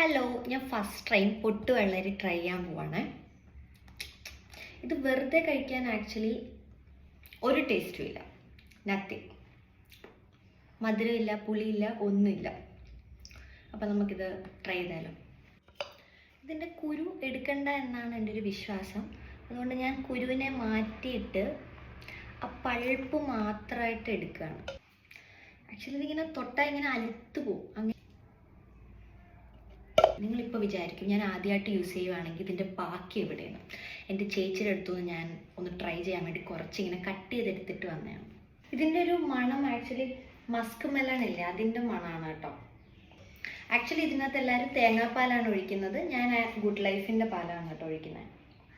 Hello, ഞാൻ first time പൊട്ടുവെള്ളരി try ചെയ്യാൻ പോവാണ്. ഇത് വെറുതെ കഴിക്കാൻ ആക്ച്വലി ഒരു ടേസ്റ്റും ഇല്ല, നത്തിങ്. മധുരമില്ല, പുളിയില്ല, ഒന്നുമില്ല. അപ്പം നമുക്കിത് ട്രൈ ചെയ്താലോ. ഇതിൻ്റെ കുരു എടുക്കണ്ട എന്നാണ് എൻ്റെ ഒരു വിശ്വാസം. അതുകൊണ്ട് ഞാൻ കുരുവിനെ മാറ്റിയിട്ട് ആ പൾപ്പ് മാത്രമായിട്ട് എടുക്കുകയാണ്. ആക്ച്വലി ഇതിങ്ങനെ തൊട്ടാൽ ഇങ്ങനെ അലുത്ത് പോവും. അങ്ങനെ നിങ്ങളിപ്പോൾ വിചാരിക്കും ഞാൻ ആദ്യമായിട്ട് യൂസ് ചെയ്യുവാണെങ്കിൽ ഇതിൻ്റെ ബാക്കി എവിടെയാണ്. എൻ്റെ ചേച്ചിയുടെ അടുത്തുനിന്ന് ഞാൻ ഒന്ന് ട്രൈ ചെയ്യാൻ വേണ്ടി കുറച്ചിങ്ങനെ കട്ട് ചെയ്തെടുത്തിട്ട് വന്നതാണ്. ഇതിൻ്റെ ഒരു മണം ആക്ച്വലി മസ്ക് മെലൺ ഇല്ലേ, അതിൻ്റെ മണമാണ് കേട്ടോ. ആക്ച്വലി ഇതിനകത്ത് എല്ലാവരും തേങ്ങാപ്പാലാണ് ഒഴിക്കുന്നത്. ഞാൻ ഗുഡ് ലൈഫിൻ്റെ പാലാണ് കേട്ടോ ഒഴിക്കുന്നത്.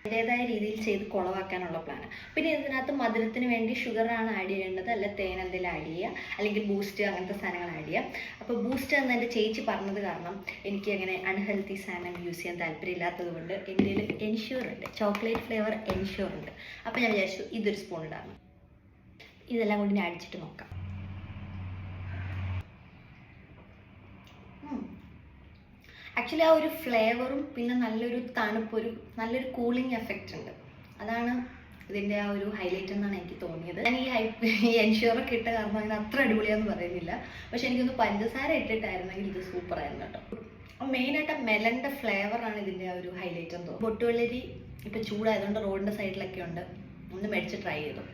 അതിൻ്റേതായ രീതിയിൽ ചെയ്ത് കുളവാക്കാനുള്ള പ്ലാന്. പിന്നെ ഇതിനകത്ത് മധുരത്തിന് വേണ്ടി ഷുഗറാണ് ആഡ് ചെയ്യേണ്ടത്, അല്ല തേൻ എന്തെങ്കിലും ആഡ് ചെയ്യുക, അല്ലെങ്കിൽ ബൂസ്റ്റ് അങ്ങനത്തെ സാധനങ്ങൾ ആഡ് ചെയ്യുക. അപ്പോൾ ബൂസ്റ്റ് എന്ന് എൻ്റെ ചേച്ചി പറഞ്ഞത് കാരണം എനിക്ക് അങ്ങനെ അൺഹെൽത്തി സാധനം യൂസ് ചെയ്യാൻ താല്പര്യമില്ലാത്തത് കൊണ്ട് എൻ്റെ കയ്യിൽ എൻഷ്യൂർ ഉണ്ട്, ചോക്ലേറ്റ് ഫ്ലേവർ എൻഷ്യൂർ ഉണ്ട്. അപ്പോൾ ഞാൻ വിചാരിച്ചു ഇതൊരു സ്പൂൺ ഇടാണ്. ഇതെല്ലാം കൂടി ഞാൻ അടിച്ചിട്ട് നോക്കാം. ആക്ച്വലി ആ ഒരു ഫ്ലേവറും പിന്നെ നല്ലൊരു തണുപ്പൊരു നല്ലൊരു കൂളിംഗ് എഫക്റ്റ് ഉണ്ട്. അതാണ് ഇതിൻ്റെ ആ ഒരു ഹൈലൈറ്റ് എന്നാണ് എനിക്ക് തോന്നിയത്. ഞാൻ ഈ എൻഷ്യൂറൊക്കെ ഇട്ട കാരണം അങ്ങനെ അത്ര അടിപൊളിയാന്ന് പറയുന്നില്ല. പക്ഷെ എനിക്കൊന്ന് പഞ്ചസാര ഇട്ടിട്ടായിരുന്നെങ്കിൽ ഇത് സൂപ്പറായിരുന്നു കേട്ടോ. മെയിനായിട്ട് മെലൻ്റെ ഫ്ലേവറാണ് ഇതിൻ്റെ ആ ഒരു ഹൈലൈറ്റ് എന്ന് തോന്നുന്നു. പൊട്ടുവെള്ളരി ഇപ്പം ചൂടായതുകൊണ്ട് റോഡിൻ്റെ സൈഡിലൊക്കെ ഉണ്ട്. ഒന്ന് മേടിച്ച് ട്രൈ ചെയ്തു.